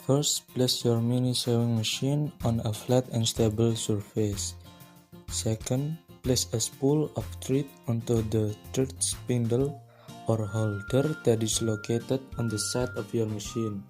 First, place your mini sewing machine on a flat and stable surface. Second, place a spool of thread onto the thread spindle or holder that is located on the side of your machine.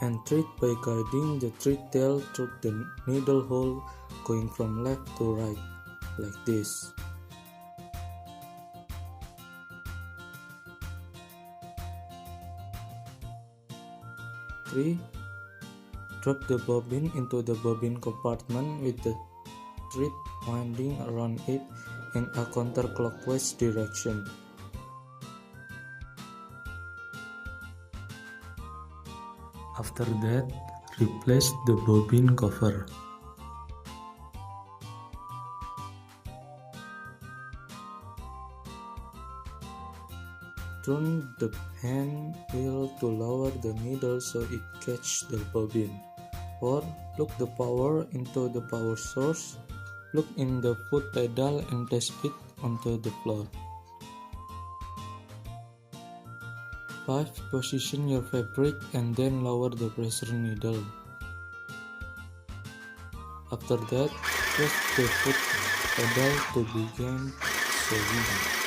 And thread by guiding the thread tail through the needle hole going from left to right, like this. Three, drop the bobbin into the bobbin compartment with the thread winding around it in a counterclockwise direction. After that, replace the bobbin cover. Turn the hand wheel to lower the needle so it catches the bobbin. Or plug the power into the power source, plug in the foot pedal and place it onto the floor. 5. Position your fabric and then lower the pressure needle. After that, press the foot pedal to begin sewing.